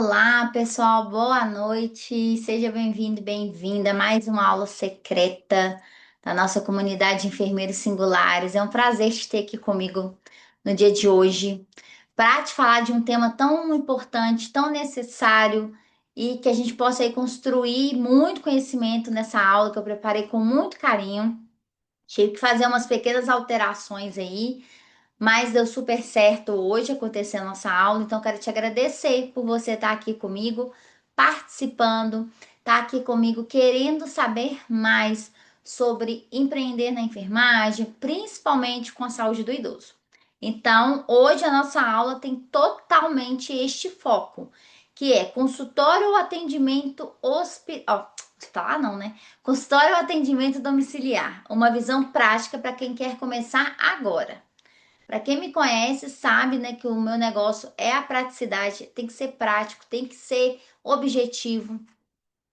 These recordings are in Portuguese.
Olá, pessoal, boa noite. Seja bem-vindo e bem-vinda a mais uma aula secreta da nossa comunidade de enfermeiros singulares. É um prazer te ter aqui comigo no dia de hoje para te falar de um tema tão importante, tão necessário e que a gente possa aí construir muito conhecimento nessa aula que eu preparei com muito carinho. Tive que fazer umas pequenas alterações aí, mas deu super certo hoje acontecer a nossa aula, então quero te agradecer por você estar aqui comigo, participando, estar aqui comigo, querendo saber mais sobre empreender na enfermagem, principalmente com a saúde do idoso. Então, hoje a nossa aula tem totalmente este foco, que é consultório ou atendimento hospitalar não, né? Consultório ou atendimento domiciliar, uma visão prática para quem quer começar agora. Para quem me conhece, sabe, né, que o meu negócio é a praticidade, tem que ser prático, tem que ser objetivo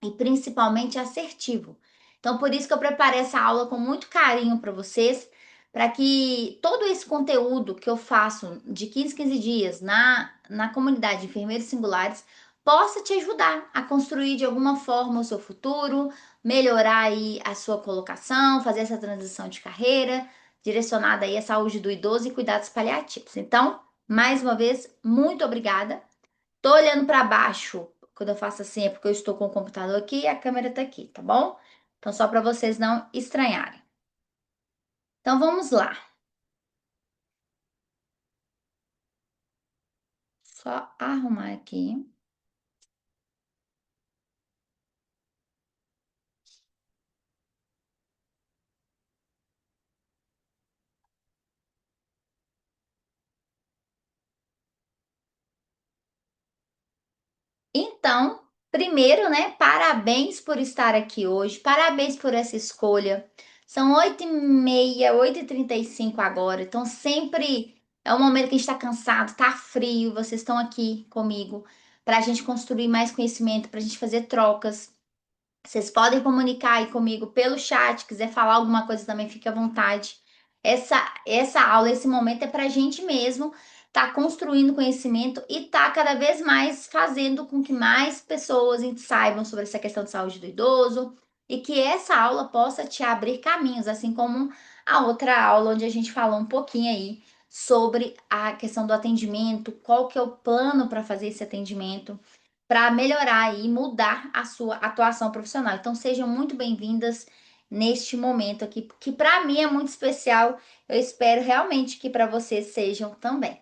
e principalmente assertivo. Então, por isso que eu preparei essa aula com muito carinho para vocês, para que todo esse conteúdo que eu faço de 15 em 15 dias na comunidade de enfermeiros singulares possa te ajudar a construir de alguma forma o seu futuro, melhorar aí a sua colocação, fazer essa transição de carreira, direcionada aí à saúde do idoso e cuidados paliativos. Então, mais uma vez, muito obrigada. Tô olhando para baixo quando eu faço assim, é porque eu estou com o computador aqui e a câmera tá aqui, tá bom? Então, só para vocês não estranharem. Então, vamos lá. Só arrumar aqui. Então, primeiro, né, parabéns por estar aqui hoje, parabéns por essa escolha. São 8h30, 8h35 agora, então sempre é um momento que a gente está cansado, tá frio, vocês estão aqui comigo para a gente construir mais conhecimento, para a gente fazer trocas. Vocês podem comunicar aí comigo pelo chat, quiser falar alguma coisa também, fique à vontade. Essa aula, esse momento é para a gente mesmo tá construindo conhecimento e tá cada vez mais fazendo com que mais pessoas saibam sobre essa questão de saúde do idoso e que essa aula possa te abrir caminhos, assim como a outra aula onde a gente falou um pouquinho aí sobre a questão do atendimento, qual que é o plano para fazer esse atendimento para melhorar e mudar a sua atuação profissional. Então, sejam muito bem-vindas neste momento aqui, que para mim é muito especial. Eu espero realmente que para vocês sejam também.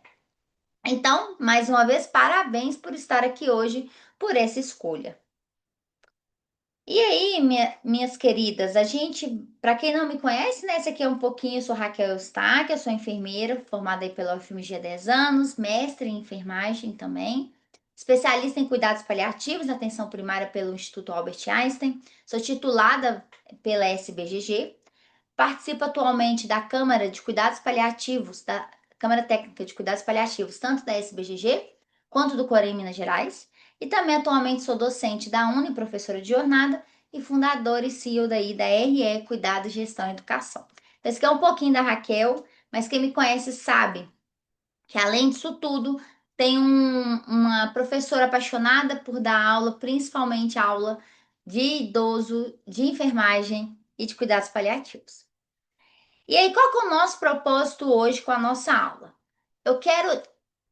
Então, mais uma vez, parabéns por estar aqui hoje, por essa escolha. E aí, minhas queridas, a gente, para quem não me conhece, né, esse aqui é um pouquinho, eu sou Raquel Eustáquio, eu sou enfermeira, formada aí pela UFMG há 10 anos, mestre em enfermagem também, especialista em cuidados paliativos, atenção primária pelo Instituto Albert Einstein, sou titulada pela SBGG, participo atualmente da Câmara de Cuidados Paliativos, da Câmara Técnica de Cuidados Paliativos, tanto da SBGG quanto do Corém Minas Gerais. E também atualmente sou docente da Uni, professora de jornada e fundadora e CEO daí da RE Cuidado, Gestão e Educação. Então, esse aqui é um pouquinho da Raquel, mas quem me conhece sabe que além disso tudo, tem uma professora apaixonada por dar aula, principalmente aula de idoso, de enfermagem e de cuidados paliativos. E aí, qual que é o nosso propósito hoje com a nossa aula? Eu quero,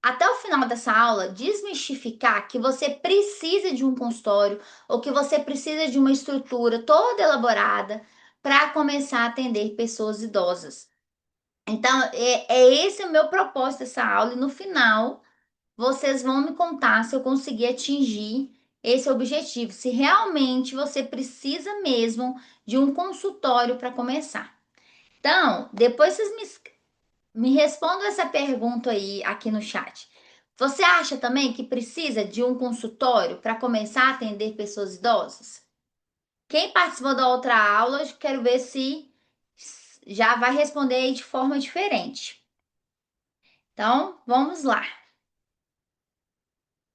até o final dessa aula, desmistificar que você precisa de um consultório ou que você precisa de uma estrutura toda elaborada para começar a atender pessoas idosas. Então, é esse o meu propósito dessa aula, e no final, vocês vão me contar se eu conseguir atingir esse objetivo, se realmente você precisa mesmo de um consultório para começar. Então, depois vocês me respondam essa pergunta aí aqui no chat. Você acha também que precisa de um consultório para começar a atender pessoas idosas? Quem participou da outra aula, eu quero ver se já vai responder aí de forma diferente. Então, vamos lá.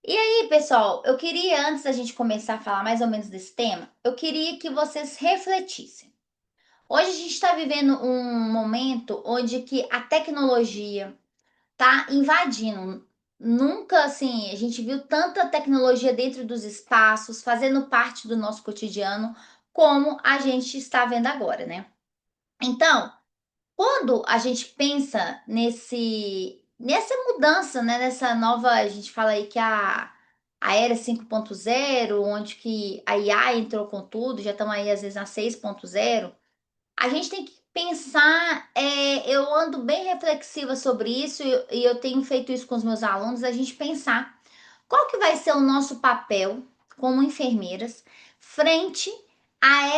E aí, pessoal, eu queria, antes da gente começar a falar mais ou menos desse tema, eu queria que vocês refletissem. Hoje a gente está vivendo um momento onde que a tecnologia está invadindo. Nunca assim a gente viu tanta tecnologia dentro dos espaços, fazendo parte do nosso cotidiano, como a gente está vendo agora, né? Então, quando a gente pensa nessa mudança, né, nessa nova, a gente fala aí que a era 5.0, onde que a IA entrou com tudo, já estamos aí às vezes na 6.0, a gente tem que pensar, eu ando bem reflexiva sobre isso e eu tenho feito isso com os meus alunos, a gente pensar qual que vai ser o nosso papel como enfermeiras frente a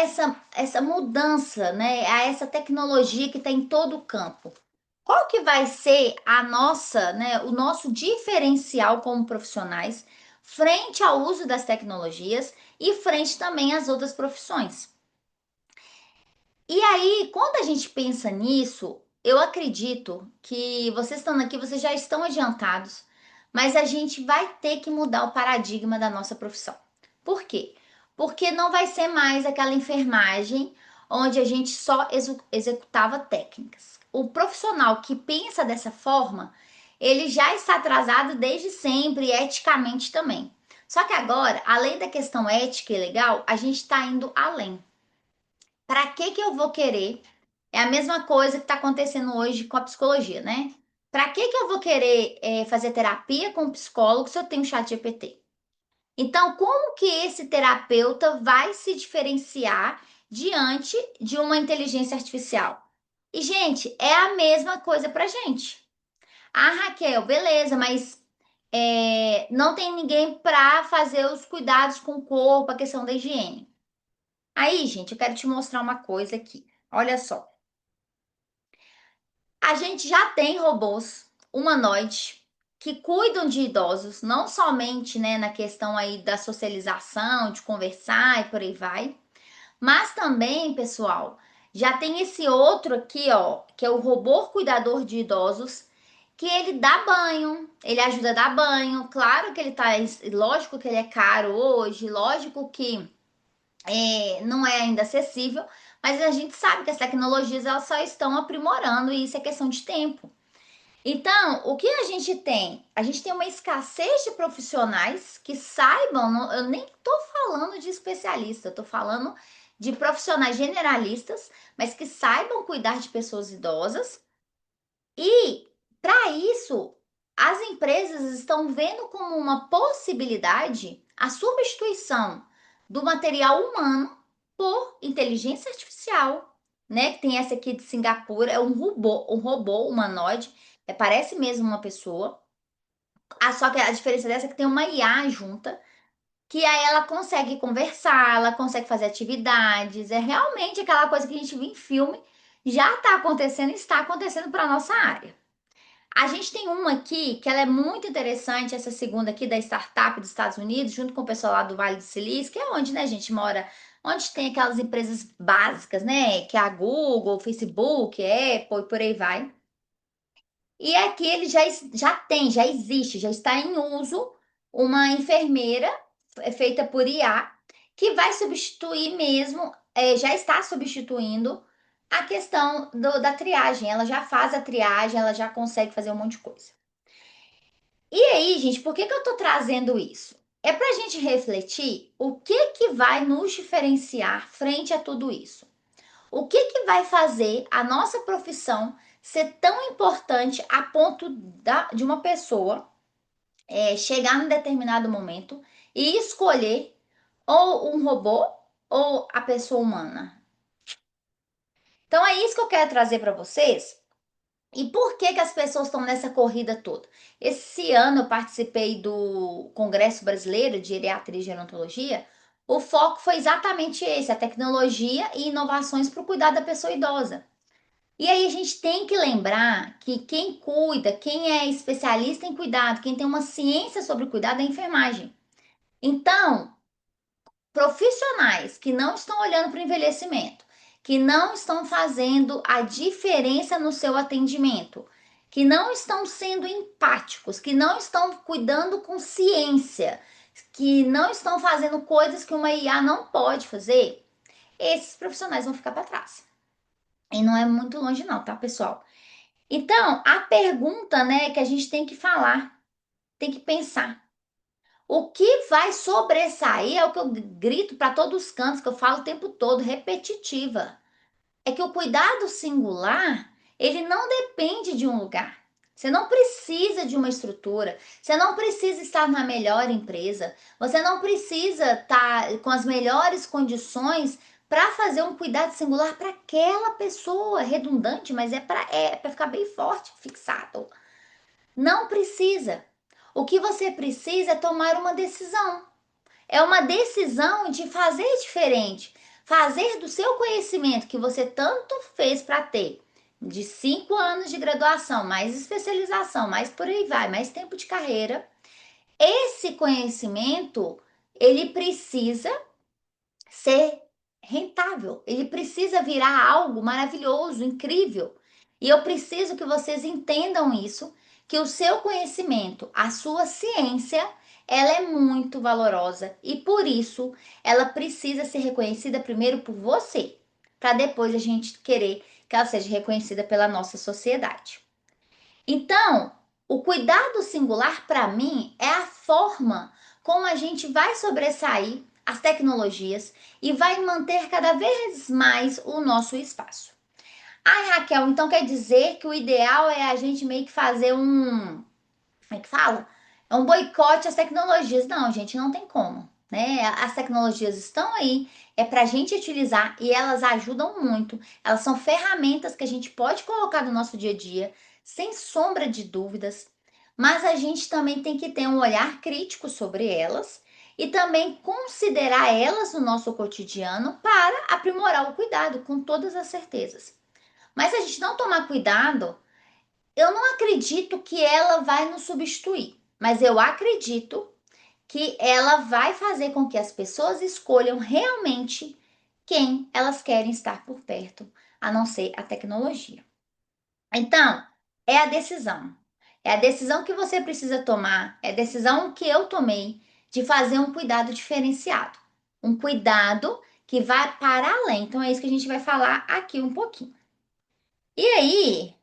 essa mudança, né? A essa tecnologia que está em todo o campo. Qual que vai ser a nossa, né, o nosso diferencial como profissionais frente ao uso das tecnologias e frente também às outras profissões? E aí, quando a gente pensa nisso, eu acredito que vocês estando aqui, vocês já estão adiantados, mas a gente vai ter que mudar o paradigma da nossa profissão. Por quê? Porque não vai ser mais aquela enfermagem onde a gente só executava técnicas. O profissional que pensa dessa forma, ele já está atrasado desde sempre, eticamente também. Só que agora, além da questão ética e legal, a gente está indo além. Para que eu vou querer? É a mesma coisa que está acontecendo hoje com a psicologia, né? Para que eu vou querer fazer terapia com um psicólogo se eu tenho chat GPT? Então, como que esse terapeuta vai se diferenciar diante de uma inteligência artificial? E, gente, é a mesma coisa para gente. Ah, Raquel, beleza, mas não tem ninguém para fazer os cuidados com o corpo, a questão da higiene. Aí, gente, eu quero te mostrar uma coisa aqui. Olha só. A gente já tem robôs humanoides que cuidam de idosos, não somente, né, na questão aí da socialização, de conversar e por aí vai, mas também, pessoal, já tem esse outro aqui, ó, que é o robô cuidador de idosos, que ele dá banho, ele ajuda a dar banho. Claro que ele tá, lógico que ele é caro hoje, lógico que não é ainda acessível, mas a gente sabe que as tecnologias elas só estão aprimorando e isso é questão de tempo. Então, o que a gente tem? A gente tem uma escassez de profissionais que saibam, eu nem estou falando de especialista, eu estou falando de profissionais generalistas, mas que saibam cuidar de pessoas idosas. E, para isso, as empresas estão vendo como uma possibilidade a substituição do material humano por inteligência artificial, né? Que tem essa aqui de Singapura, é um robô humanoide, parece mesmo uma pessoa. Só que a diferença dessa é que tem uma IA junta, que aí ela consegue conversar, ela consegue fazer atividades, é realmente aquela coisa que a gente viu em filme, já está acontecendo e está acontecendo para nossa área. A gente tem uma aqui que ela é muito interessante, essa segunda aqui da startup dos Estados Unidos, junto com o pessoal lá do Vale do Silício, que é onde, né, a gente mora, onde tem aquelas empresas básicas, né, que é a Google, Facebook, Apple e por aí vai. E aqui ele já tem, já existe, já está em uso uma enfermeira feita por IA que vai substituir mesmo, já está substituindo a questão da triagem. Ela já faz a triagem, ela já consegue fazer um monte de coisa. E aí, gente, por que eu tô trazendo isso? É para a gente refletir o que vai nos diferenciar frente a tudo isso. O que vai fazer a nossa profissão ser tão importante a ponto de uma pessoa chegar num determinado momento e escolher ou um robô ou a pessoa humana? Então é isso que eu quero trazer para vocês. E por que as pessoas estão nessa corrida toda? Esse ano eu participei do Congresso Brasileiro de Geriatria e Gerontologia. O foco foi exatamente esse: a tecnologia e inovações para o cuidado da pessoa idosa. E aí a gente tem que lembrar que quem cuida, quem é especialista em cuidado, quem tem uma ciência sobre o cuidado é a enfermagem. Então, profissionais que não estão olhando para o envelhecimento, que não estão fazendo a diferença no seu atendimento, que não estão sendo empáticos, que não estão cuidando com ciência, que não estão fazendo coisas que uma IA não pode fazer, esses profissionais vão ficar para trás. E não é muito longe não, tá, pessoal? Então, a pergunta, né, que a gente tem que falar, tem que pensar. O que vai sobressair é o que eu grito para todos os cantos, que eu falo o tempo todo, repetitiva. É que o cuidado singular, ele não depende de um lugar. Você não precisa de uma estrutura, você não precisa estar na melhor empresa, você não precisa estar com as melhores condições para fazer um cuidado singular para aquela pessoa. Redundante, mas é para ficar bem forte, fixado. Não precisa. O que você precisa é tomar uma decisão. É uma decisão de fazer diferente, fazer do seu conhecimento que você tanto fez para ter, de 5 anos de graduação, mais especialização, mais por aí vai, mais tempo de carreira. Esse conhecimento, ele precisa ser rentável, ele precisa virar algo maravilhoso, incrível. E eu preciso que vocês entendam isso, que o seu conhecimento, a sua ciência, ela é muito valorosa e por isso ela precisa ser reconhecida primeiro por você, para depois a gente querer que ela seja reconhecida pela nossa sociedade. Então, o cuidado singular para mim é a forma como a gente vai sobressair as tecnologias e vai manter cada vez mais o nosso espaço. Ai, Raquel, então quer dizer que o ideal é a gente meio que fazer um, como é que fala? É um boicote às tecnologias. Não, gente, não tem como, né? As tecnologias estão aí, é para a gente utilizar e elas ajudam muito. Elas são ferramentas que a gente pode colocar no nosso dia a dia, sem sombra de dúvidas. Mas a gente também tem que ter um olhar crítico sobre elas e também considerar elas no nosso cotidiano para aprimorar o cuidado, com todas as certezas. Mas se a gente não tomar cuidado, eu não acredito que ela vai nos substituir, mas eu acredito que ela vai fazer com que as pessoas escolham realmente quem elas querem estar por perto, a não ser a tecnologia. Então, é a decisão. É a decisão que você precisa tomar, é a decisão que eu tomei de fazer um cuidado diferenciado. Um cuidado que vai para além. Então, é isso que a gente vai falar aqui um pouquinho. E aí,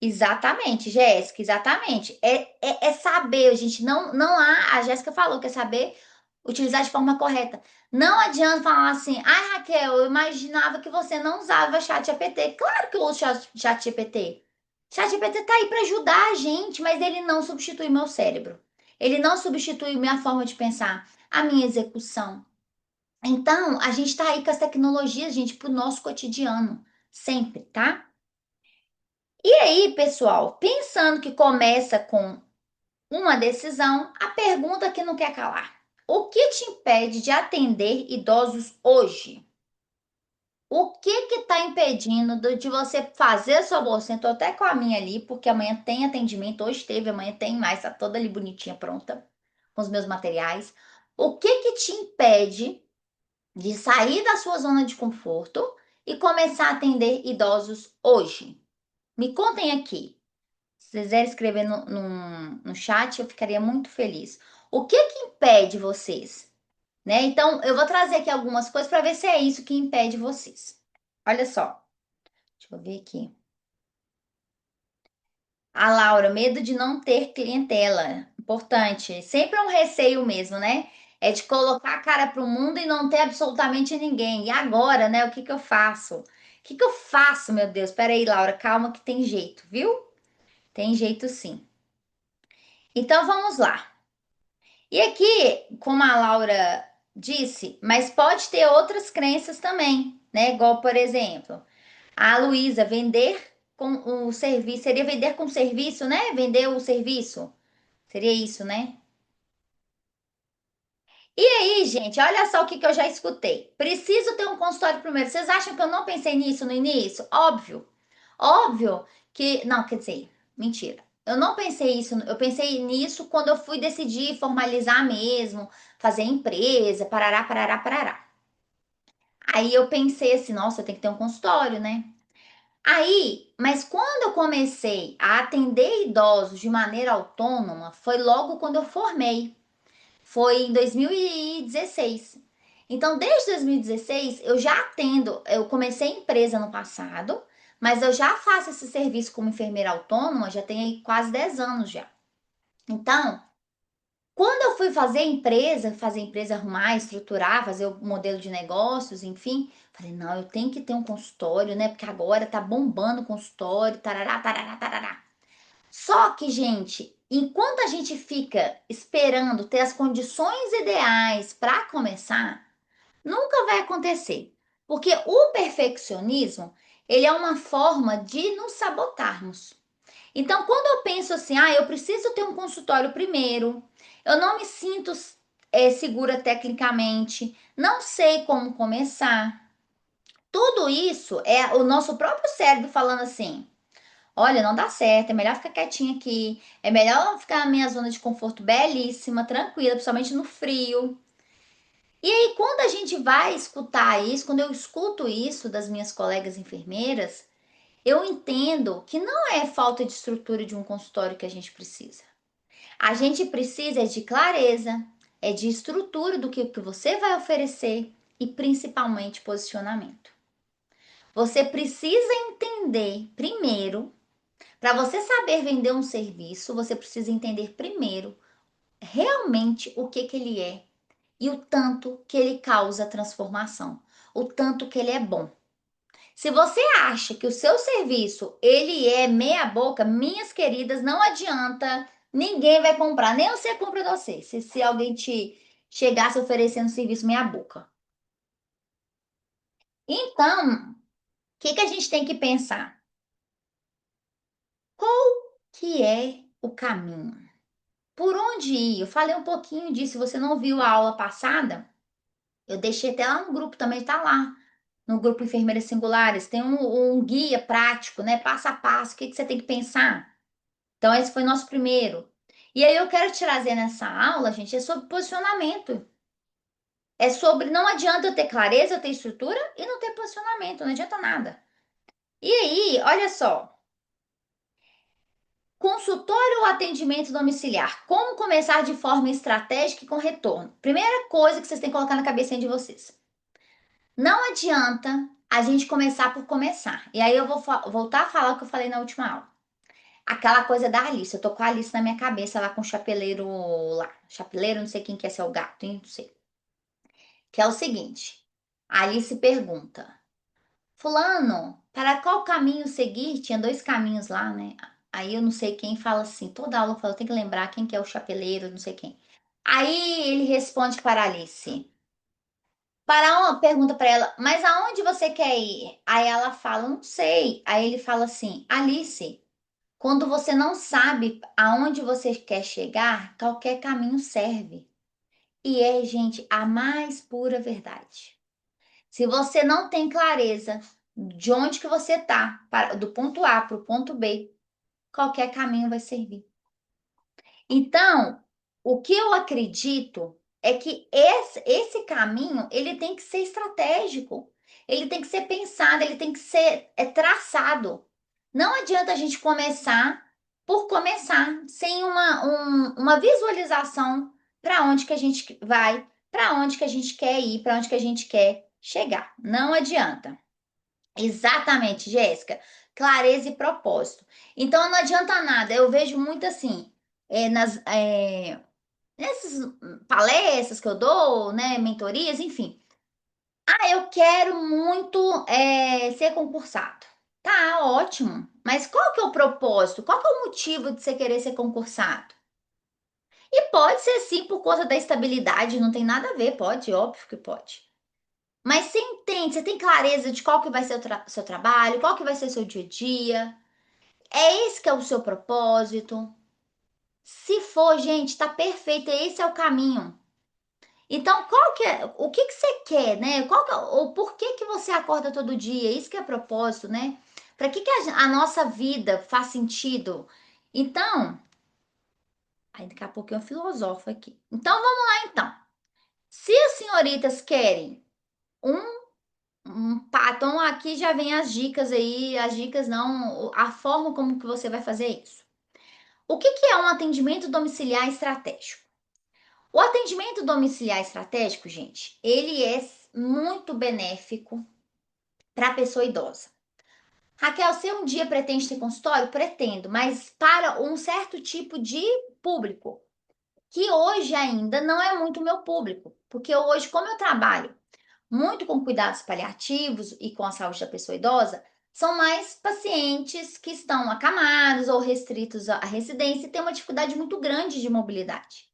exatamente, Jéssica, exatamente. É saber, gente, não há, a Jéssica falou que é saber utilizar de forma correta. Não adianta falar assim, ai Raquel, eu imaginava que você não usava chat GPT. Claro que eu uso chat GPT. Chat GPT tá aí para ajudar a gente, mas ele não substitui meu cérebro. Ele não substitui minha forma de pensar, a minha execução. Então, a gente tá aí com as tecnologias, gente, pro nosso cotidiano, sempre, tá? E aí, pessoal, pensando que começa com uma decisão, a pergunta que não quer calar: o que te impede de atender idosos hoje? O que está impedindo de você fazer a sua bolsa? Eu tô até com a minha ali, porque amanhã tem atendimento, hoje teve, amanhã tem mais, tá toda ali bonitinha, pronta, com os meus materiais. O que te impede de sair da sua zona de conforto e começar a atender idosos hoje? Me contem aqui. Se quiser escrever no chat, eu ficaria muito feliz. O que que impede vocês? Né? Então, eu vou trazer aqui algumas coisas para ver se é isso que impede vocês. Olha só, deixa eu ver aqui. A Laura, medo de não ter clientela. Importante. Sempre é um receio mesmo, né? É de colocar a cara para o mundo e não ter absolutamente ninguém. E agora, né? O que que eu faço? O que que eu faço, meu Deus? Peraí, Laura, calma que tem jeito, viu? Tem jeito sim. Então, vamos lá. E aqui, como a Laura disse, mas pode ter outras crenças também, né? Igual, por exemplo, a Luísa, vender com o serviço, seria vender com serviço, né? Vender o serviço, seria isso, né? E aí, gente, olha só o que que eu já escutei. Preciso ter um consultório primeiro. Vocês acham que eu não pensei nisso no início? Óbvio. Óbvio que. Não, quer dizer, mentira. Eu não pensei isso, eu pensei nisso quando eu fui decidir formalizar mesmo, fazer empresa, parará, parará, parará. Aí eu pensei assim, nossa, eu tenho que ter um consultório, né? Aí, mas quando eu comecei a atender idosos de maneira autônoma, foi logo quando eu formei. Foi em 2016. Então, desde 2016, eu já atendo. Eu comecei a empresa no passado, Mas eu já faço esse serviço como enfermeira autônoma, já tem aí quase 10 anos já. Então, quando eu fui fazer a empresa arrumar, estruturar, fazer o modelo de negócios, enfim, falei, não, eu tenho que ter um consultório, né? Porque agora tá bombando o consultório, tarará, tarará, tarará. Só que, gente, enquanto a gente fica esperando ter as condições ideais para começar, nunca vai acontecer. Porque o perfeccionismo, ele é uma forma de nos sabotarmos. Então, quando eu penso assim, eu preciso ter um consultório primeiro, eu não me sinto segura tecnicamente, não sei como começar. Tudo isso é o nosso próprio cérebro falando assim: olha, não dá certo, é melhor ficar quietinha aqui, é melhor ficar na minha zona de conforto belíssima, tranquila, principalmente no frio. E aí, quando a gente vai escutar isso, quando eu escuto isso das minhas colegas enfermeiras, eu entendo que não é falta de estrutura de um consultório que a gente precisa. A gente precisa de clareza, é de estrutura do que você vai oferecer e principalmente posicionamento. Você precisa entender primeiro, para você saber vender um serviço, você precisa entender primeiro realmente o que ele é e o tanto que ele causa transformação, o tanto que ele é bom. Se você acha que o seu serviço ele é meia boca, minhas queridas, não adianta, ninguém vai comprar, nem você compra de você. Se alguém te chegasse oferecendo serviço meia boca. Então, o que a gente tem que pensar? Qual que é o caminho? Por onde ir? Eu falei um pouquinho disso. Se você não viu a aula passada, eu deixei até lá no grupo também, tá lá. No grupo Enfermeiras Singulares, tem um guia prático, né? Passo a passo, o que você tem que pensar. Então, esse foi nosso primeiro. E aí, eu quero te trazer nessa aula, gente, é sobre posicionamento. É sobre, não adianta eu ter clareza, eu ter estrutura e não ter posicionamento, não adianta nada. E aí, olha só. Consultório ou atendimento domiciliar? Como começar de forma estratégica e com retorno? Primeira coisa que vocês têm que colocar na cabecinha de vocês. Não adianta a gente começar por começar. E aí eu vou voltar a falar o que eu falei na última aula. Aquela coisa da Alice. Eu tô com a Alice na minha cabeça lá com o chapeleiro lá. Chapeleiro, não sei quem que é, se é o gato, hein? Não sei. Que é o seguinte. A Alice pergunta. Fulano, para qual caminho seguir? Tinha dois caminhos lá, né? Aí eu não sei quem fala assim. Toda aula eu falo, tem que lembrar quem que é o chapeleiro, não sei quem. Aí ele responde para a Alice. Pergunta para ela, mas aonde você quer ir? Aí ela fala, não sei. Aí ele fala assim, Alice, quando você não sabe aonde você quer chegar, qualquer caminho serve. E é, gente, a mais pura verdade. Se você não tem clareza de onde que você tá, do ponto A para o ponto B, qualquer caminho vai servir. Então, o que eu acredito é que esse caminho ele tem que ser estratégico, ele tem que ser pensado, ele tem que ser traçado. Não adianta a gente começar por começar, sem uma visualização para onde que a gente vai, para onde que a gente quer ir, para onde que a gente quer chegar. Não adianta. Exatamente, Jéssica. Clareza e propósito. Então não adianta nada. Eu vejo muito assim, nessas palestras que eu dou, né, mentorias, enfim. Eu quero muito ser concursado. Tá, ótimo. Mas qual que é o propósito? Qual que é o motivo de você querer ser concursado? E pode ser sim por conta da estabilidade, não tem nada a ver, pode, óbvio que pode. Mas você entende, você tem clareza de qual que vai ser o seu trabalho, qual que vai ser seu dia a dia. É esse que é o seu propósito. Se for, gente, tá perfeito, esse é o caminho. Então, o que que você quer, né? O porquê que você acorda todo dia? Isso que é propósito, né? Para que a nossa vida faz sentido? Então, aí daqui a pouco eu filosofo aqui. Então, vamos lá então. Se as senhoritas querem um então aqui já vem as dicas aí, as dicas não, a forma como que você vai fazer isso. O que que é um atendimento domiciliar estratégico? O atendimento domiciliar estratégico, gente, ele é muito benéfico para a pessoa idosa. Raquel, você um dia pretende ter consultório? Pretendo, mas para um certo tipo de público, que hoje ainda não é muito o meu público, porque hoje, como eu trabalho muito com cuidados paliativos e com a saúde da pessoa idosa, são mais pacientes que estão acamados ou restritos à residência e têm uma dificuldade muito grande de mobilidade.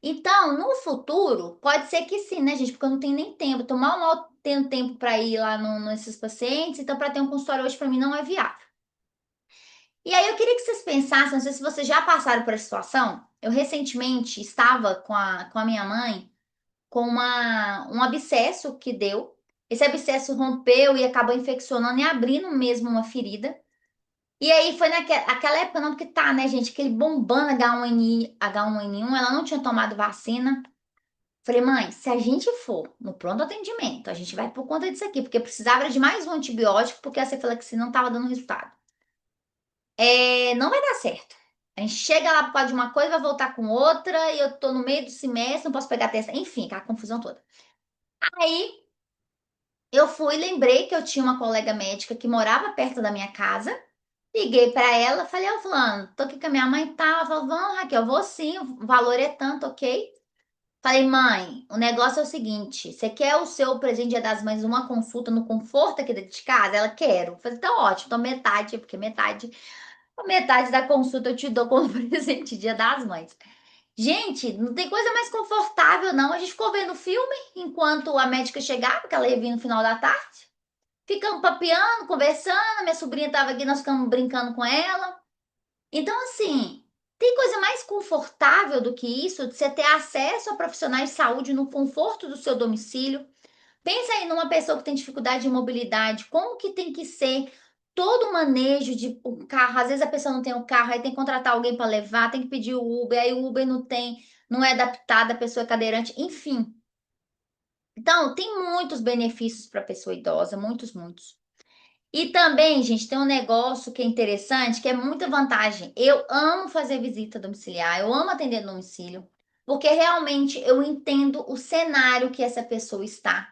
Então, no futuro, pode ser que sim, né, gente? Porque eu não tenho nem tempo. Tô mal tendo tempo para ir lá nesses pacientes, então para ter um consultório hoje para mim não é viável. E aí eu queria que vocês pensassem, não sei se vocês já passaram por essa situação. Eu recentemente estava com a minha mãe com um abscesso que deu. Esse abscesso rompeu e acabou infeccionando e abrindo mesmo uma ferida. E aí foi naquela época não, porque tá, né, gente, aquele bombando H1N1, ela não tinha tomado vacina. Falei, mãe, se a gente for no pronto atendimento, a gente vai por conta disso aqui, porque precisava de mais um antibiótico, porque a cefalexina não estava dando resultado. Não vai dar certo. A gente chega lá por causa de uma coisa, vai voltar com outra, e eu tô no meio do semestre, não posso pegar testa, enfim, aquela confusão toda. Aí eu fui, lembrei que eu tinha uma colega médica que morava perto da minha casa. Liguei pra ela, falei, ó, fulano, tô aqui com a minha mãe e tal. Ela falou, vamos, Raquel, vou sim, o valor é tanto, ok? Falei, mãe, o negócio é o seguinte, você quer o seu presente Dia das Mães, uma consulta no conforto aqui dentro de casa? Ela, quero. Falei, então ótimo, então metade, porque metade da consulta eu te dou como presente Dia das Mães. Gente, não tem coisa mais confortável, não. A gente ficou vendo filme enquanto a médica chegava, que ela ia vir no final da tarde. Ficamos papeando, conversando. Minha sobrinha estava aqui, nós ficamos brincando com ela. Então, assim, tem coisa mais confortável do que isso, de você ter acesso a profissionais de saúde no conforto do seu domicílio. Pensa aí numa pessoa que tem dificuldade de mobilidade, como que tem que ser todo o manejo de um carro. Às vezes a pessoa não tem o carro, aí tem que contratar alguém para levar, tem que pedir o Uber, aí o Uber não tem, não é adaptado, a pessoa é cadeirante, enfim. Então, tem muitos benefícios para a pessoa idosa, muitos, muitos. E também, gente, tem um negócio que é interessante, que é muita vantagem. Eu amo fazer visita domiciliar, eu amo atender no domicílio, porque realmente eu entendo o cenário que essa pessoa está.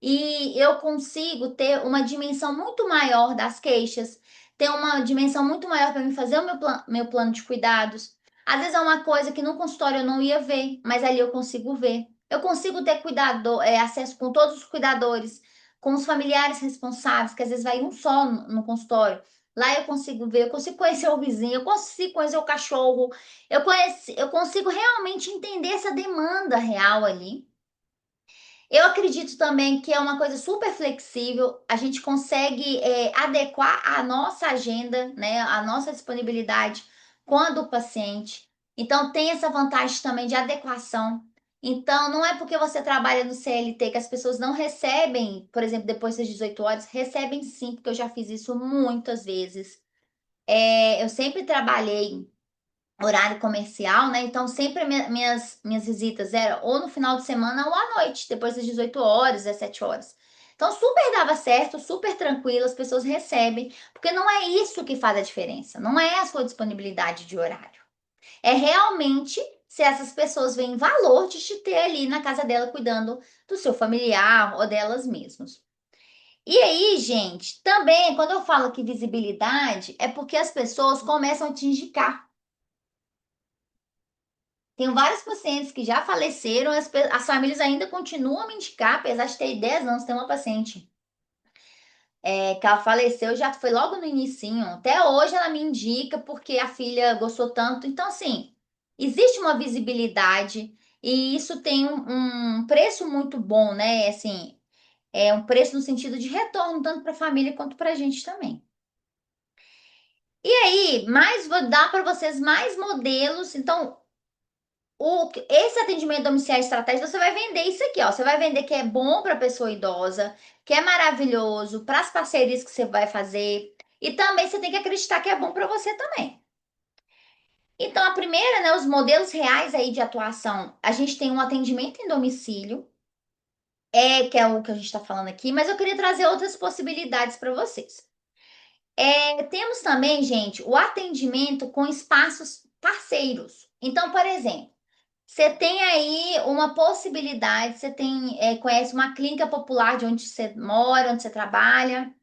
E eu consigo ter uma dimensão muito maior das queixas, ter uma dimensão muito maior para me fazer o meu plano de cuidados. Às vezes é uma coisa que no consultório eu não ia ver, mas ali eu consigo ver. Eu consigo ter acesso com todos os cuidadores, com os familiares responsáveis, que às vezes vai um só no consultório. Lá eu consigo ver, eu consigo conhecer o vizinho, eu consigo conhecer o cachorro, eu consigo realmente entender essa demanda real ali. Eu acredito também que é uma coisa super flexível, a gente consegue adequar a nossa agenda, né, a nossa disponibilidade com a do paciente. Então, tem essa vantagem também de adequação. Então, não é porque você trabalha no CLT que as pessoas não recebem, por exemplo, depois das 18 horas, recebem sim, porque eu já fiz isso muitas vezes. Eu sempre trabalhei horário comercial, né? Então, sempre minhas visitas eram ou no final de semana ou à noite, depois das 18 horas, 17 horas. Então, super dava certo, super tranquilo, as pessoas recebem, porque não é isso que faz a diferença, não é a sua disponibilidade de horário. É realmente se essas pessoas veem valor de te ter ali na casa dela cuidando do seu familiar ou delas mesmas. E aí, gente, também quando eu falo que visibilidade é porque as pessoas começam a te indicar. Tenho vários pacientes que já faleceram, as famílias ainda continuam a me indicar, apesar de ter 10 anos, tem uma paciente que ela faleceu, já foi logo no inicinho. Até hoje ela me indica porque a filha gostou tanto. Então, assim, existe uma visibilidade e isso tem um preço muito bom, né? Assim, é um preço no sentido de retorno, tanto para a família quanto para a gente também. E aí, vou dar para vocês mais modelos. Então, esse atendimento domiciliar estratégico, você vai vender isso aqui, ó. Você vai vender que é bom para pessoa idosa, que é maravilhoso para as parcerias que você vai fazer. E também você tem que acreditar que é bom para você também. Então, a primeira, né, os modelos reais aí de atuação, a gente tem um atendimento em domicílio, que é o que a gente está falando aqui, mas eu queria trazer outras possibilidades para vocês. Temos também, gente, o atendimento com espaços parceiros. Então, por exemplo, você tem aí uma possibilidade, conhece uma clínica popular de onde você mora, onde você trabalha.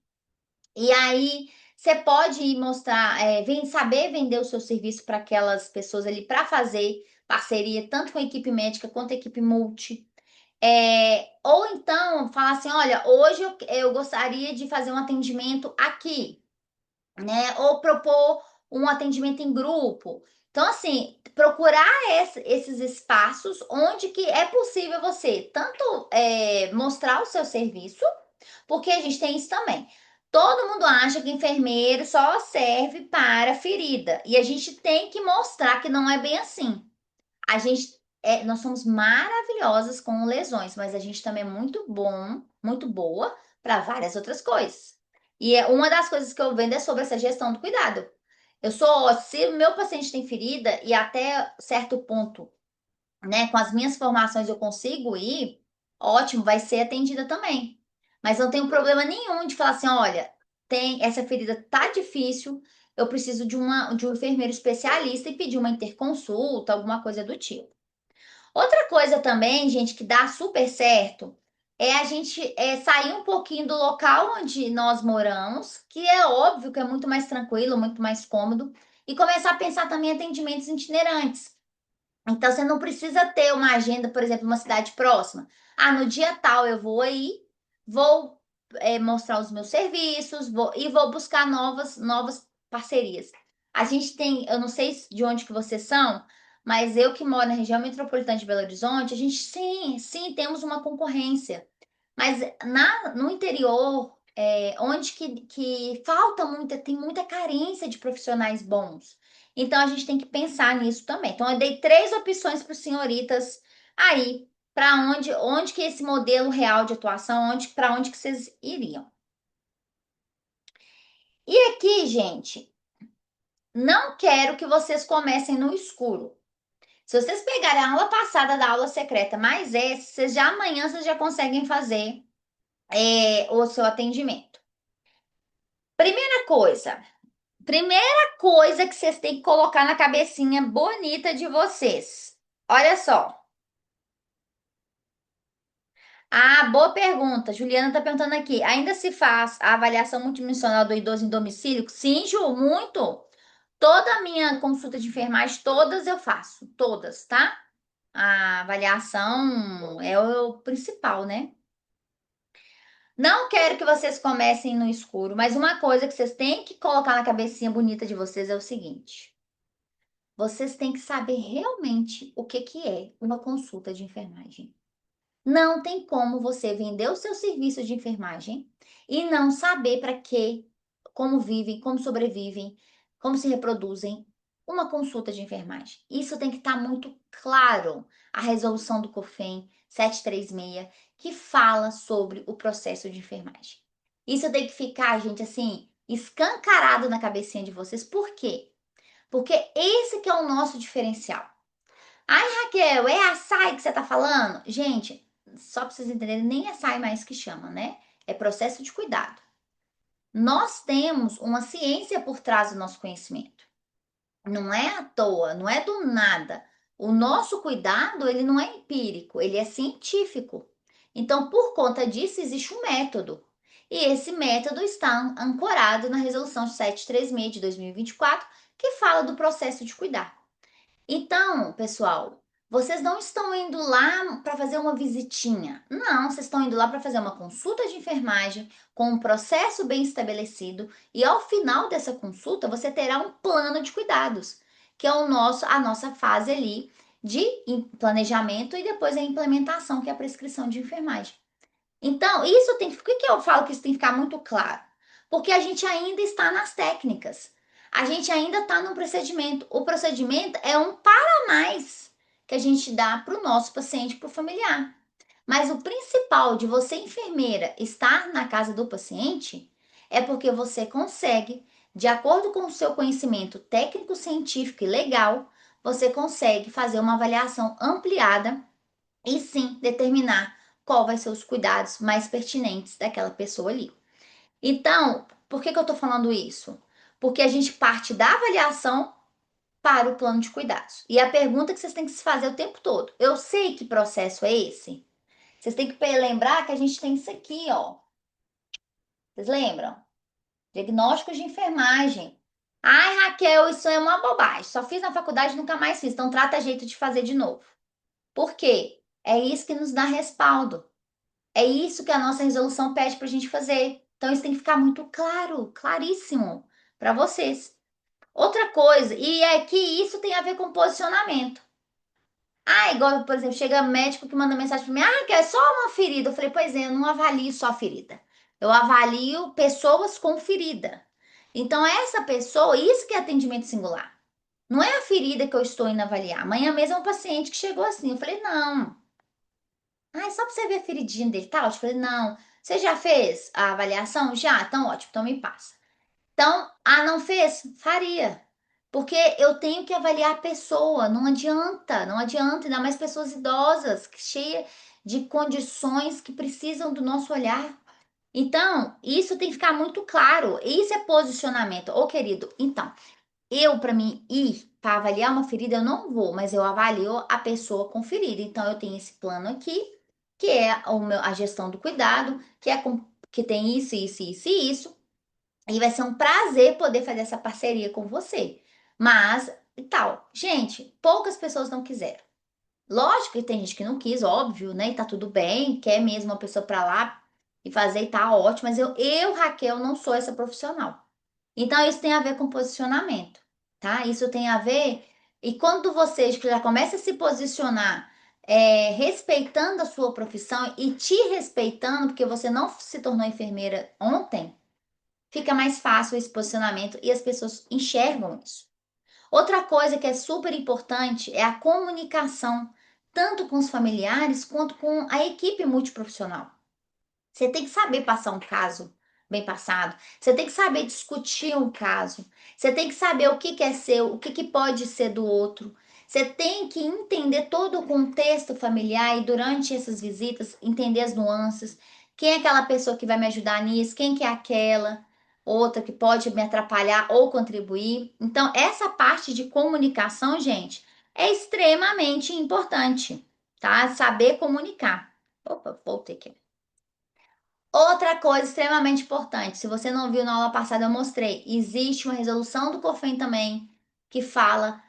E aí você pode ir mostrar, saber vender o seu serviço para aquelas pessoas ali para fazer parceria, tanto com a equipe médica quanto a equipe multi. Ou então falar assim: olha, hoje eu gostaria de fazer um atendimento aqui, né? Ou propor um atendimento em grupo. Então, assim, procurar esses espaços onde que é possível você tanto mostrar o seu serviço, porque a gente tem isso também. Todo mundo acha que enfermeiro só serve para ferida. E a gente tem que mostrar que não é bem assim. Nós somos maravilhosas com lesões, mas a gente também é muito boa para várias outras coisas. E uma das coisas que eu vendo é sobre essa gestão do cuidado. Se o meu paciente tem ferida e até certo ponto, né, com as minhas formações eu consigo ir, ótimo, vai ser atendida também. Mas não tenho problema nenhum de falar assim, olha, tem essa ferida tá difícil, eu preciso de um enfermeiro especialista e pedir uma interconsulta, alguma coisa do tipo. Outra coisa também, gente, que dá super certo é a gente sair um pouquinho do local onde nós moramos, que é óbvio que é muito mais tranquilo, muito mais cômodo, e começar a pensar também em atendimentos itinerantes. Então, você não precisa ter uma agenda, por exemplo, uma cidade próxima. Ah, no dia tal eu vou aí, vou mostrar os meus serviços, vou buscar novas parcerias. A gente tem, eu não sei de onde que vocês são, mas eu que moro na região metropolitana de Belo Horizonte, a gente sim, temos uma concorrência. Mas no interior, onde que falta muita, tem muita carência de profissionais bons. Então a gente tem que pensar nisso também. Então eu dei três opções para os senhoritas aí, para onde que esse modelo real de atuação, para onde que vocês iriam. E aqui, gente, não quero que vocês comecem no escuro. Se vocês pegarem a aula passada da aula secreta, mais essa, amanhã vocês já conseguem fazer o seu atendimento. Primeira coisa que vocês têm que colocar na cabecinha bonita de vocês. Olha só. Ah, boa pergunta. Juliana está perguntando aqui. Ainda se faz a avaliação multidimensional do idoso em domicílio? Sim, Ju, muito. Toda a minha consulta de enfermagem, todas eu faço. Todas, tá? A avaliação é o principal, né? Não quero que vocês comecem no escuro, mas uma coisa que vocês têm que colocar na cabecinha bonita de vocês é o seguinte: vocês têm que saber realmente o que que é uma consulta de enfermagem. Não tem como você vender o seu serviço de enfermagem e não saber para quê, como vivem, como sobrevivem, como se reproduzem uma consulta de enfermagem. Isso tem que estar muito claro. A resolução do COFEN 736, que fala sobre o processo de enfermagem. Isso tem que ficar, gente, assim, escancarado na cabecinha de vocês. Por quê? Porque esse que é o nosso diferencial. Ai, Raquel, é açaí que você tá falando? Gente, só para vocês entenderem, nem açaí mais que chama, né? É processo de cuidado. Nós temos uma ciência por trás do nosso conhecimento. Não é à toa, não é do nada. O nosso cuidado, ele não é empírico, ele é científico. Então, por conta disso, existe um método. E esse método está ancorado na Resolução 736 de 2024, que fala do processo de cuidar. Então, pessoal, vocês não estão indo lá para fazer uma visitinha. Não, vocês estão indo lá para fazer uma consulta de enfermagem com um processo bem estabelecido e ao final dessa consulta você terá um plano de cuidados, que é a nossa fase ali de planejamento e depois a implementação, que é a prescrição de enfermagem. Então, por que que eu falo que isso tem que ficar muito claro? Porque a gente ainda está nas técnicas. A gente ainda está no procedimento. O procedimento é um para mais que a gente dá para o nosso paciente, para o familiar. Mas o principal de você, enfermeira, estar na casa do paciente é porque você consegue, de acordo com o seu conhecimento técnico, científico e legal, você consegue fazer uma avaliação ampliada e sim determinar qual vai ser os cuidados mais pertinentes daquela pessoa ali. Então, por que eu tô falando isso? Porque a gente parte da avaliação para o plano de cuidados. E a pergunta que vocês têm que se fazer o tempo todo: eu sei que processo é esse? Vocês têm que lembrar que a gente tem isso aqui, ó. Vocês lembram? Diagnósticos de enfermagem. Ai, Raquel, isso é uma bobagem. Só fiz na faculdade e nunca mais fiz. Então trata jeito de fazer de novo. Por quê? É isso que nos dá respaldo. É isso que a nossa resolução pede para a gente fazer. Então isso tem que ficar muito claro, claríssimo para vocês. Outra coisa, e é que isso tem a ver com posicionamento. Ah, igual, por exemplo, chega médico que manda mensagem para mim, ah, que é só uma ferida. Eu falei, pois é, eu não avalio só a ferida. Eu avalio pessoas com ferida. Então, essa pessoa, isso que é atendimento singular. Não é a ferida que eu estou indo avaliar. Amanhã mesmo é um paciente que chegou assim. Eu falei, não. Ah, só para você ver a feridinha dele, tá? Eu falei, não. Você já fez a avaliação? Já? Então, ótimo, então me passa. Então, não fez? Faria. Porque eu tenho que avaliar a pessoa, não adianta, ainda mais pessoas idosas, cheias de condições que precisam do nosso olhar. Então, isso tem que ficar muito claro. Isso é posicionamento. Ô, querido, então, para mim ir para avaliar uma ferida, eu não vou, mas eu avalio a pessoa com ferida. Então, eu tenho esse plano aqui, que é a gestão do cuidado, que tem isso, isso, isso e isso. E vai ser um prazer poder fazer essa parceria com você. Mas, e tal. Gente, poucas pessoas não quiseram. Lógico que tem gente que não quis, óbvio, né? E tá tudo bem, quer mesmo uma pessoa pra lá e fazer e tá ótimo. Mas Raquel, não sou essa profissional. Então, isso tem a ver com posicionamento, tá? Isso tem a ver. E quando você já começa a se posicionar, respeitando a sua profissão e te respeitando, porque você não se tornou enfermeira ontem, fica mais fácil esse posicionamento e as pessoas enxergam isso. Outra coisa que é super importante é a comunicação, tanto com os familiares quanto com a equipe multiprofissional. Você tem que saber passar um caso bem passado. Você tem que saber discutir um caso. Você tem que saber o que é seu, o que pode ser do outro. Você tem que entender todo o contexto familiar e durante essas visitas entender as nuances. Quem é aquela pessoa que vai me ajudar nisso? Quem que é aquela? Outra que pode me atrapalhar ou contribuir. Então, essa parte de comunicação, gente, é extremamente importante, tá? Saber comunicar. Opa, voltei aqui. Outra coisa extremamente importante, se você não viu na aula passada, eu mostrei. Existe uma resolução do COFEN também que fala,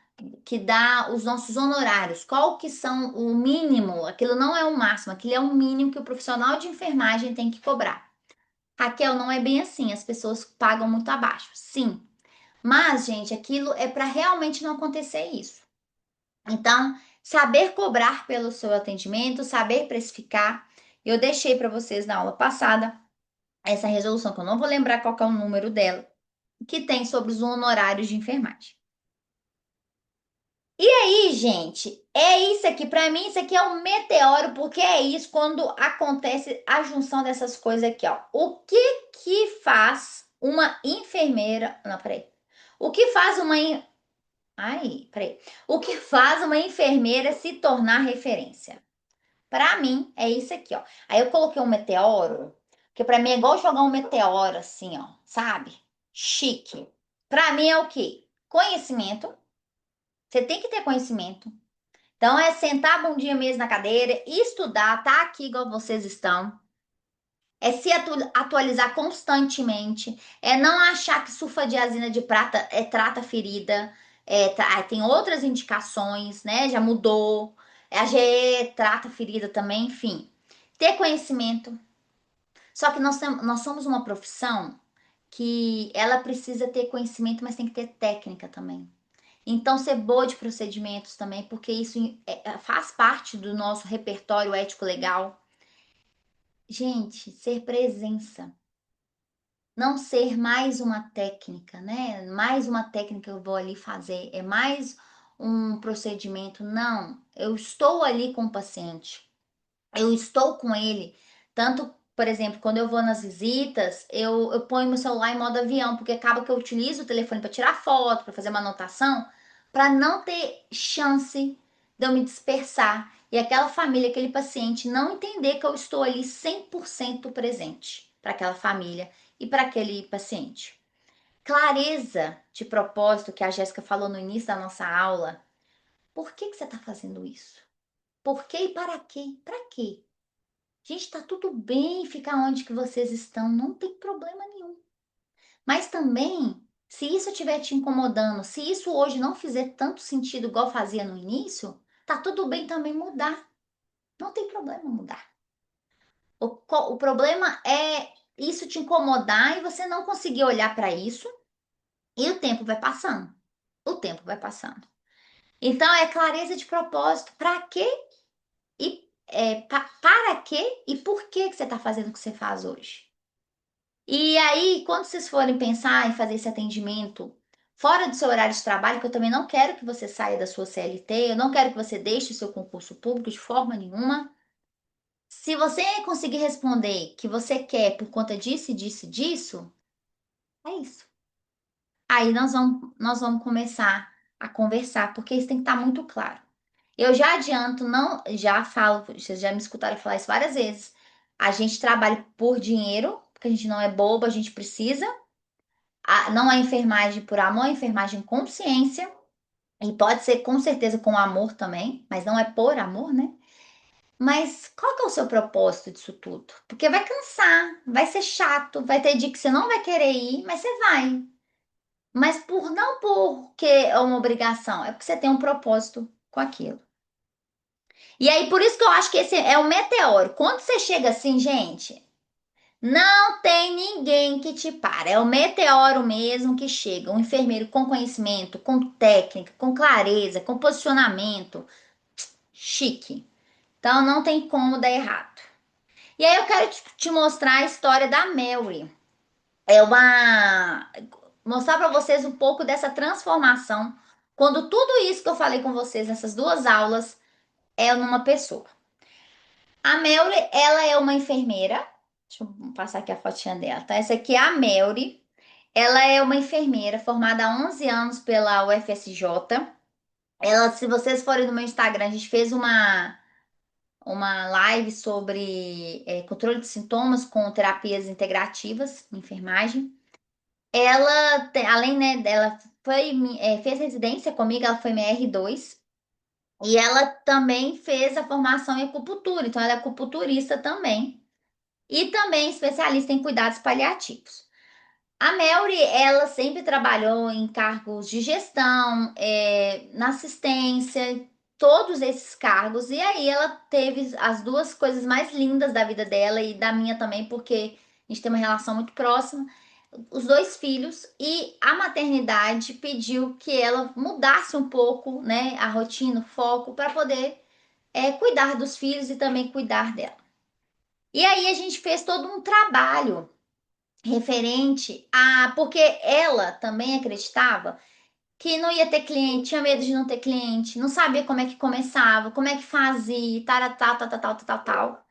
que dá os nossos honorários. Qual que são o mínimo? Aquilo não é o máximo, aquilo é o mínimo que o profissional de enfermagem tem que cobrar. Raquel, não é bem assim, as pessoas pagam muito abaixo. Sim, mas, gente, aquilo é para realmente não acontecer isso. Então, saber cobrar pelo seu atendimento, saber precificar. Eu deixei para vocês na aula passada essa resolução, que eu não vou lembrar qual que é o número dela, que tem sobre os honorários de enfermagem. E aí, gente, é isso aqui. Para mim, isso aqui é um meteoro, porque é isso quando acontece a junção dessas coisas aqui, ó. O que que faz uma enfermeira. Não, peraí. O que faz uma. Ai, peraí. O que faz uma enfermeira se tornar referência? Pra mim, é isso aqui, ó. Aí eu coloquei um meteoro, que pra mim é igual jogar um meteoro, assim, ó, sabe? Chique. Pra mim é o quê? Conhecimento. Você tem que ter conhecimento. Então é sentar a bundinha mesmo na cadeira, estudar, tá aqui igual vocês estão. É se atualizar constantemente. É não achar que sulfadiazina de prata trata ferida. Tem outras indicações, né? Já mudou. A GE trata ferida também, enfim. Ter conhecimento. Só que nós somos uma profissão que ela precisa ter conhecimento, mas tem que ter técnica também. Então, ser boa de procedimentos também, porque isso faz parte do nosso repertório ético-legal. Gente, ser presença. Não ser mais uma técnica, né? Mais uma técnica que eu vou ali fazer, é mais um procedimento. Não, eu estou ali com o paciente, eu estou com ele. Tanto, por exemplo, quando eu vou nas visitas, eu ponho meu celular em modo avião, porque acaba que eu utilizo o telefone para tirar foto, para fazer uma anotação, para não ter chance de eu me dispersar. E aquela família, aquele paciente, não entender que eu estou ali 100% presente para aquela família e para aquele paciente. Clareza de propósito, que a Jéssica falou no início da nossa aula. Por que você está fazendo isso? Por quê e para quê? Para quê? Gente, tá tudo bem ficar onde que vocês estão, não tem problema nenhum. Mas também, se isso estiver te incomodando, se isso hoje não fizer tanto sentido igual fazia no início, tá tudo bem também mudar. Não tem problema mudar. O problema é isso te incomodar e você não conseguir olhar para isso e o tempo vai passando. O tempo vai passando. Então é clareza de propósito. Para quê e para quê e por que que você está fazendo o que você faz hoje? E aí, quando vocês forem pensar em fazer esse atendimento fora do seu horário de trabalho, que eu também não quero que você saia da sua CLT, eu não quero que você deixe o seu concurso público de forma nenhuma. Se você conseguir responder que você quer por conta disso, disso, disso, é isso. Aí nós vamos começar a conversar, porque isso tem que estar muito claro. Eu já adianto, não, já falo, vocês já me escutaram falar isso várias vezes. A gente trabalha por dinheiro, porque a gente não é bobo, a gente precisa. Não é enfermagem por amor, é enfermagem com consciência. E pode ser com certeza com amor também, mas não é por amor, né? Mas qual que é o seu propósito disso tudo? Porque vai cansar, vai ser chato, vai ter dia que você não vai querer ir, mas você vai. Mas não porque é uma obrigação, é porque você tem um propósito com aquilo. E aí, por isso que eu acho que esse é o meteoro. Quando você chega assim, gente, não tem ninguém que te para. É o meteoro mesmo que chega. Um enfermeiro com conhecimento, com técnica, com clareza, com posicionamento. Chique. Então não tem como dar errado. E aí eu quero te mostrar a história da Mary. É uma. Mostrar para vocês um pouco dessa transformação. Quando tudo isso que eu falei com vocês nessas duas aulas é numa pessoa. A Melry, ela é uma enfermeira. Deixa eu passar aqui a fotinha dela, tá? Essa aqui é a Melry. Ela é uma enfermeira formada há 11 anos pela UFSJ. Ela, se vocês forem no meu Instagram, a gente fez uma live sobre controle de sintomas com terapias integrativas em enfermagem. Ela, além, né, dela fez residência comigo, ela foi minha R2. E ela também fez a formação em acupuntura, então ela é acupunturista também. E também especialista em cuidados paliativos. A Melry, ela sempre trabalhou em cargos de gestão, na assistência, todos esses cargos. E aí ela teve as duas coisas mais lindas da vida dela e da minha também, porque a gente tem uma relação muito próxima. Os dois filhos e a maternidade pediu que ela mudasse um pouco, né, a rotina, o foco, para poder cuidar dos filhos e também cuidar dela. E aí a gente fez todo um trabalho referente a. Porque ela também acreditava que não ia ter cliente, tinha medo de não ter cliente, não sabia como é que começava, como é que fazia, tal, tal, tal, tal, tal, tal, tal.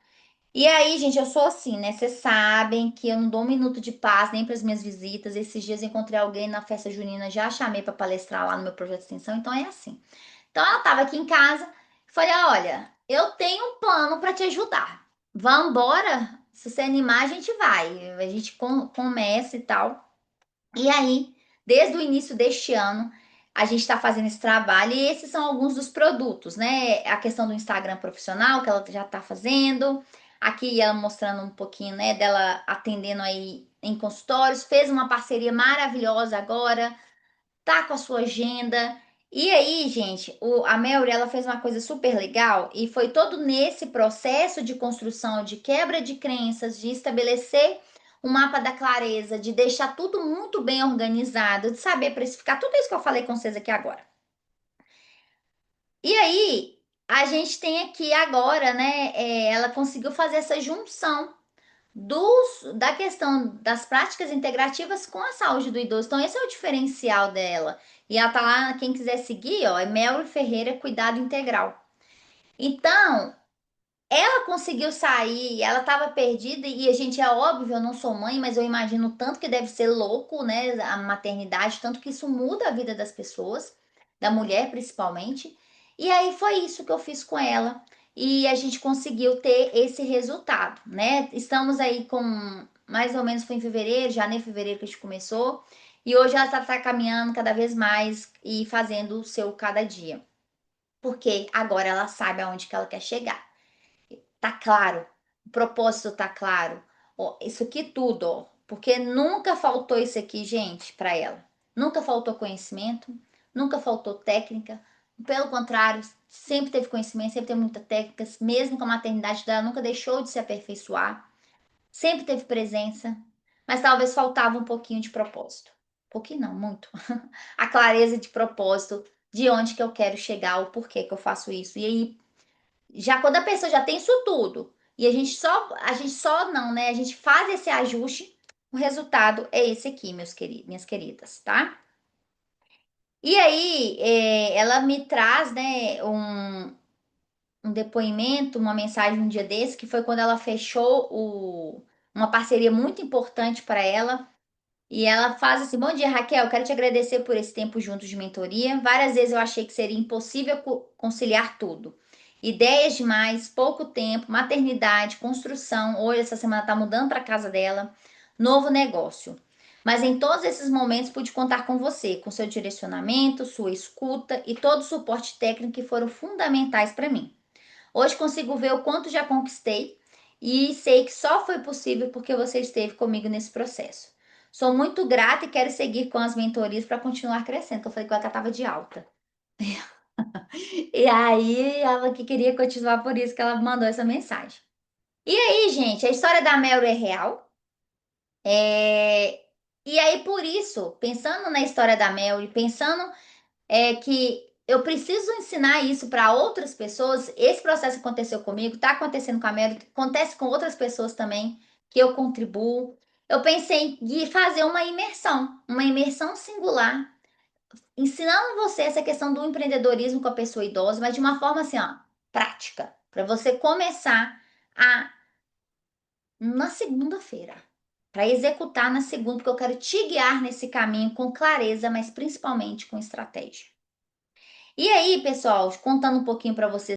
E aí, gente, eu sou assim, né? Vocês sabem que eu não dou um minuto de paz nem para as minhas visitas. Esses dias eu encontrei alguém na festa junina, já chamei para palestrar lá no meu projeto de extensão, então é assim. Então ela estava aqui em casa, falei: olha, eu tenho um plano para te ajudar. Vamos embora? Se você animar, a gente vai. A gente começa e tal. E aí, desde o início deste ano, a gente está fazendo esse trabalho e esses são alguns dos produtos, né? A questão do Instagram profissional que ela já está fazendo. Aqui ela mostrando um pouquinho, né, dela atendendo aí em consultórios. Fez uma parceria maravilhosa agora, tá com a sua agenda. E aí, gente, a Melry, ela fez uma coisa super legal e foi todo nesse processo de construção, de quebra de crenças, de estabelecer um mapa da clareza, de deixar tudo muito bem organizado, de saber precificar, tudo isso que eu falei com vocês aqui agora. E aí, a gente tem aqui agora, né, ela conseguiu fazer essa junção da questão das práticas integrativas com a saúde do idoso. Então, esse é o diferencial dela. E ela tá lá, quem quiser seguir, ó, é Melry Ferreira Cuidado Integral. Então, ela conseguiu sair, ela estava perdida, e a gente, é óbvio, eu não sou mãe, mas eu imagino o tanto que deve ser louco, né, a maternidade, tanto que isso muda a vida das pessoas, da mulher principalmente. E aí foi isso que eu fiz com ela, e a gente conseguiu ter esse resultado, né? Estamos aí com, mais ou menos foi em fevereiro, janeiro, fevereiro que a gente começou, e hoje ela está caminhando cada vez mais e fazendo o seu cada dia, porque agora ela sabe aonde que ela quer chegar. Tá claro, o propósito tá claro. Ó, isso aqui tudo, ó. porque nunca faltou isso aqui, gente, para ela. Nunca faltou conhecimento, nunca faltou técnica. Pelo contrário, sempre teve conhecimento, sempre teve muita técnica, mesmo com a maternidade dela, nunca deixou de se aperfeiçoar. Sempre teve presença, mas talvez faltava um pouquinho de propósito. Um pouquinho não, muito. A clareza de propósito, de onde que eu quero chegar, o porquê que eu faço isso. E aí, já quando a pessoa já tem isso tudo, e a gente só não, né? A gente faz esse ajuste, o resultado é esse aqui, meus queridos, minhas queridas, tá? E aí, ela me traz, né, um depoimento, uma mensagem um dia desse, que foi quando ela fechou uma parceria muito importante para ela. E ela faz assim: Bom dia, Raquel. Quero te agradecer por esse tempo juntos de mentoria. Várias vezes eu achei que seria impossível conciliar tudo. Ideias demais, pouco tempo, maternidade, construção. Hoje, essa semana, tá mudando para casa dela, novo negócio. Mas em todos esses momentos pude contar com você, com seu direcionamento, sua escuta e todo o suporte técnico que foram fundamentais para mim. Hoje consigo ver o quanto já conquistei e sei que só foi possível porque você esteve comigo nesse processo. Sou muito grata e quero seguir com as mentorias para continuar crescendo, que eu falei que ela estava de alta. E aí, ela que queria continuar, por isso que ela mandou essa mensagem. E aí, gente, a história da Mel é real. É... E aí, por isso, pensando na história da Mel e pensando que eu preciso ensinar isso para outras pessoas. Esse processo que aconteceu comigo, está acontecendo com a Mary, acontece com outras pessoas também, que eu contribuo. Eu pensei em fazer uma imersão singular, ensinando você essa questão do empreendedorismo com a pessoa idosa, mas de uma forma assim, ó, prática, para você começar a na segunda-feira, para executar na segunda, porque eu quero te guiar nesse caminho com clareza, mas principalmente com estratégia. E aí, pessoal, contando um pouquinho para vocês